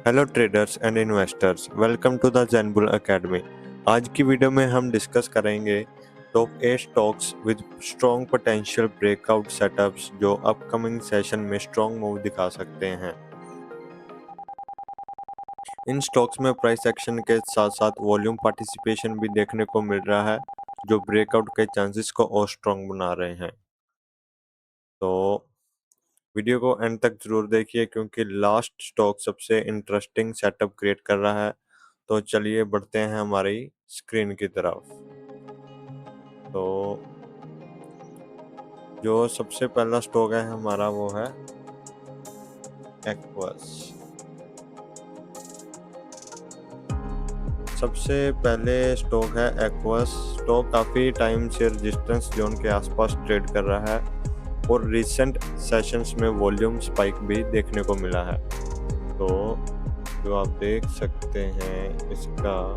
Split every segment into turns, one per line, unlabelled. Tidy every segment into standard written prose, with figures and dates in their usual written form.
Hello traders and investors, welcome to the Zenbull academy. आज की video में हम डिस्कस करेंगे top 8 stocks with strong potential breakout setups जो अपकमिंग सेशन में स्ट्रॉन्ग मूव दिखा सकते हैं। इन स्टॉक्स में प्राइस एक्शन के साथ साथ वॉल्यूम पार्टिसिपेशन भी देखने को मिल रहा है जो ब्रेकआउट के चांसेस को और स्ट्रॉन्ग बना रहे हैं। तो वीडियो को एंड तक जरूर देखिए क्योंकि लास्ट स्टॉक सबसे इंटरेस्टिंग सेटअप क्रिएट कर रहा है। तो चलिए बढ़ते हैं हमारी स्क्रीन की तरफ। तो जो सबसे पहला स्टॉक है हमारा वो है एक्वस। सबसे पहले स्टॉक है एक्वस। स्टॉक काफ़ी टाइम से रेजिस्टेंस जोन के आसपास ट्रेड कर रहा है और रिसेंट सेशंस में वॉल्यूम स्पाइक भी देखने को मिला है। तो जो आप देख सकते हैं इसका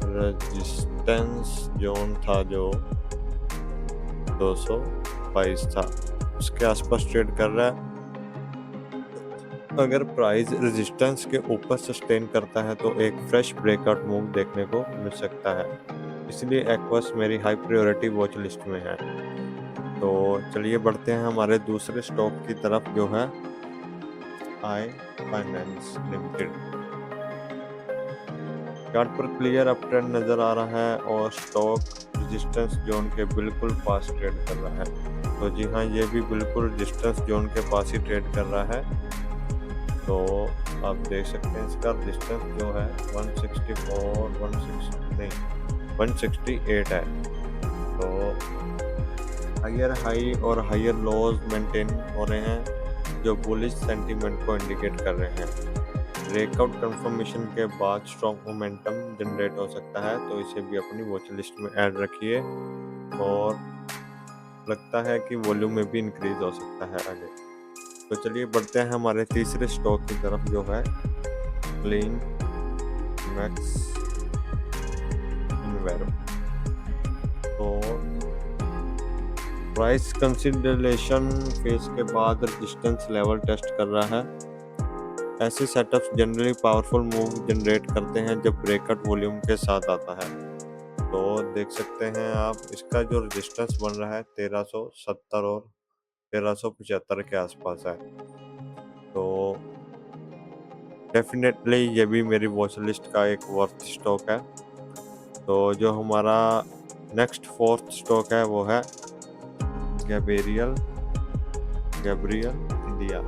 रेजिस्टेंस जोन था जो 222 था, उसके आसपास ट्रेड कर रहा है। अगर प्राइस रेजिस्टेंस के ऊपर सस्टेन करता है तो एक फ्रेश ब्रेकआउट मूव देखने को मिल सकता है, इसलिए एक्वस मेरी हाई प्रायोरिटी वॉच लिस्ट में है। तो चलिए बढ़ते हैं हमारे दूसरे स्टॉक की तरफ जो है आई फाइनेंस लिमिटेड। चार्ट पर क्लियर अप ट्रेंड नजर आ रहा है और स्टॉक रेजिस्टेंस जोन के बिल्कुल पास ट्रेड कर रहा है। तो जी हाँ, ये भी बिल्कुल रेजिस्टेंस जोन के पास ही ट्रेड कर रहा है। तो आप देख सकते हैं इसका रेजिस्टेंस जो है 164 160 नहीं 168 है। तो हायर हाई और हायर लोज मेंटेन हो रहे हैं जो बुलिश सेंटीमेंट को इंडिकेट कर रहे हैं। ब्रेकआउट कंफर्मेशन के बाद स्ट्रॉन्ग मोमेंटम जनरेट हो सकता है, तो इसे भी अपनी वॉच लिस्ट में ऐड रखिए और लगता है कि वॉल्यूम में भी इंक्रीज हो सकता है आगे। तो चलिए बढ़ते हैं हमारे तीसरे स्टॉक की तरफ जो है क्लीन मैक्स इन्वेरो। तो प्राइस कंसिडरेशन फेज के बाद रेजिस्टेंस लेवल टेस्ट कर रहा है। ऐसे setups generally powerful move generate करते हैं जब ब्रेकआउट वॉल्यूम के साथ आता है। तो देख सकते हैं आप इसका जो रेजिस्टेंस बन रहा है 1370 और 1375 के आसपास है। तो डेफिनेटली ये भी मेरी वॉच लिस्ट का एक वर्थ स्टॉक है। तो जो हमारा नेक्स्ट फोर्थ स्टॉक है वो है Gabriel India.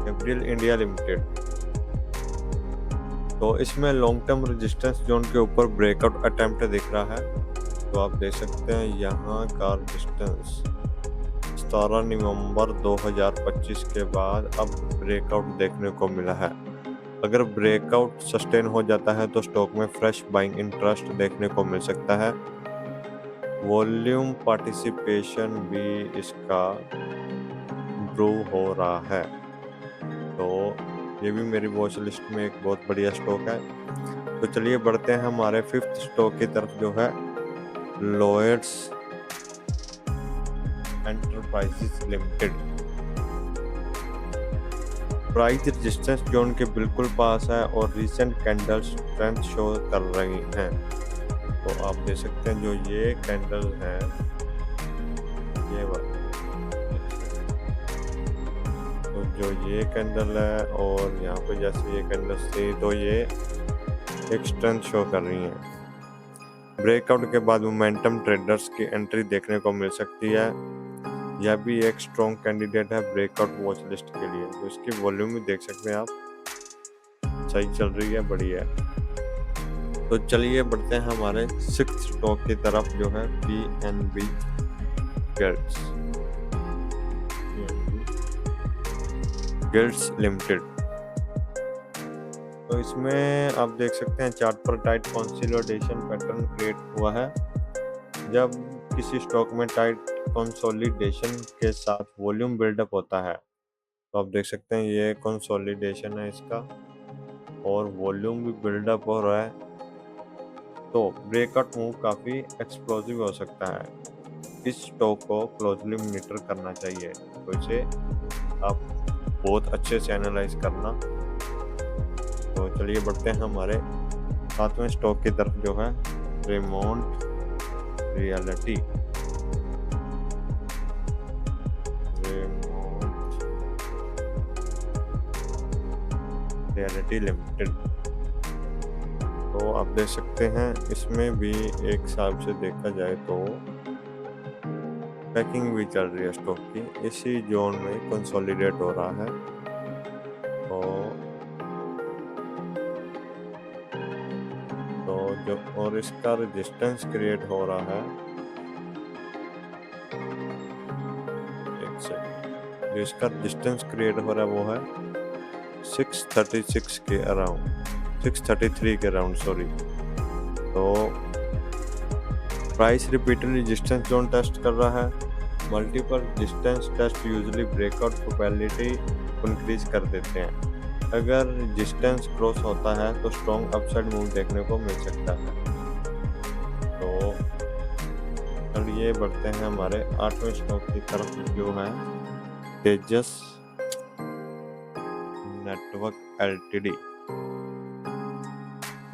Gabriel India limited. तो इसमें लॉन्ग टर्म रेजिस्टेंस जोन के ऊपर ब्रेकआउट अटेम्प्ट दिख रहा है। तो आप देख सकते हैं यहाँ का रेजिस्टेंस 17 नवंबर 2025 के बाद अब ब्रेकआउट देखने को मिला है। अगर ब्रेकआउट सस्टेन हो जाता है तो स्टॉक में फ्रेश बाइंग इंटरेस्ट देखने को मिल सकता है। वॉल्यूम पार्टिसिपेशन भी इसका इम्प्रूव हो रहा है। तो ये भी मेरी वॉच लिस्ट में एक बहुत बढ़िया स्टॉक है। तो चलिए बढ़ते हैं हमारे फिफ्थ स्टॉक की तरफ जो है Lloyds enterprises limited. Price resistance zone के बिल्कुल पास है और रीसेंट कैंडल्स स्ट्रेंथ शो कर रही हैं। तो आप देख सकते हैं जो ये कैंडल है ये वाला, तो जो ये कैंडल है और यहाँ पे जैसे ये कैंडल्स थी तो ये एक स्ट्रेंथ शो कर रही हैं। ब्रेकआउट के बाद मोमेंटम ट्रेडर्स की एंट्री देखने को मिल सकती है। यह भी एक स्ट्रॉन्ग कैंडिडेट है ब्रेकआउट वॉच लिस्ट के लिए। तो इसकी वॉल्यूम भी देख सकते हैं आप, सही चल रही है, बढ़िया है। तो चलिए बढ़ते हैं हमारे सिक्स्थ स्टॉक की तरफ जो है PNB गिल्ड्स लिमिटेड। तो इसमें आप देख सकते हैं चार्ट पर टाइट कंसोलिडेशन पैटर्न क्रिएट हुआ है। जब किसी स्टॉक में टाइट कंसोलिडेशन के साथ वॉल्यूम बिल्डअप होता है तो आप देख सकते हैं ये कंसोलिडेशन है इसका और वॉल्यूम भी बिल्डअप हो रहा है, तो ब्रेकआउट मूव काफ़ी एक्सप्लोसिव हो सकता है। इस स्टॉक को क्लोजली मॉनिटर करना चाहिए। तो इसे आप बहुत अच्छे से एनालाइज करना। तो चलिए बढ़ते हैं हमारे 7वें स्टॉक की तरफ, जो है रेमोंट रियलिटी। Reality limited. तो आप देख सकते हैं इसमें भी एक हिसाब से देखा जाए तो पैकिंग भी चल रही है स्टॉक की। इसी जोन में कंसोलिडेट हो रहा है। तो जो और इसका रेजिस्टेंस क्रिएट हो रहा है, एक सेकंड, जो इसका रेजिस्टेंस क्रिएट हो रहा है वो है 636 के अराउंड, 633 के अराउंड, सॉरी। तो price repeated resistance zone test कर रहा है। Multiple resistance test usually breakout probability increase कर देते हैं। अगर रेजिस्टेंस क्रॉस होता है तो स्ट्रॉन्ग अपसाइड मूव देखने को मिल सकता है। तो चलिए बढ़ते हैं हमारे 8वें स्टॉक की तरफ, जो है Tejas network LTD.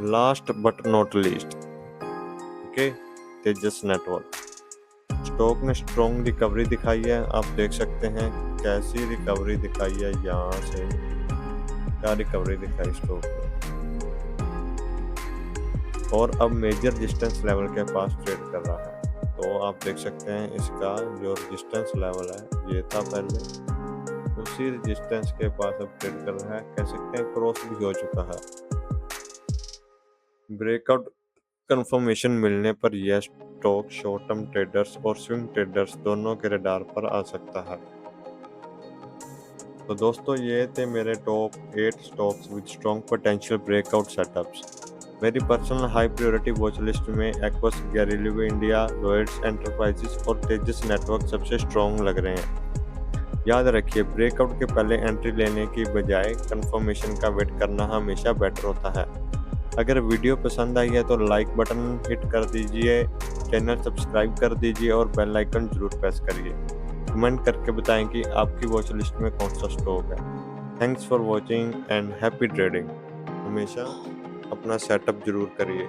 Last but not least, okay, Tejas network stock ने स्ट्रॉन्ग रिकवरी दिखाई है। आप देख सकते हैं कैसी रिकवरी दिखाई है, यहाँ से क्या रिकवरी दिखाई स्टॉक ने, और अब मेजर रेजिस्टेंस लेवल के पास ट्रेड कर रहा है। तो आप देख सकते हैं इसका जो रेजिस्टेंस लेवल है ये था पहले, उसी रेजिस्टेंस के पास अब ट्रेड कर रहा है। कह सकते हैं क्रॉस भी हो चुका है। ब्रेकआउट कंफर्मेशन मिलने पर यह स्टॉक शॉर्ट टर्म ट्रेडर्स और स्विंग ट्रेडर्स दोनों के रडार पर आ सकता है। तो दोस्तों ये थे मेरे top 8 stocks with strong potential breakout setups. मेरी personal high priority watch list में Aequs, Galileo India, Lloyds Enterprises और तेजस नेटवर्क सबसे स्ट्रॉन्ग लग रहे हैं। याद रखिए, ब्रेकआउट के पहले एंट्री लेने की बजाय कंफर्मेशन का वेट करना हमेशा बेटर होता है। अगर वीडियो पसंद आई है तो लाइक बटन हिट कर दीजिए, चैनल सब्सक्राइब कर दीजिए और बेल आइकन जरूर प्रेस करिए। कमेंट करके बताएं कि आपकी वॉच लिस्ट में कौन सा स्टॉक है। Thanks for watching and happy trading. हमेशा अपना सेटअप जरूर करिए।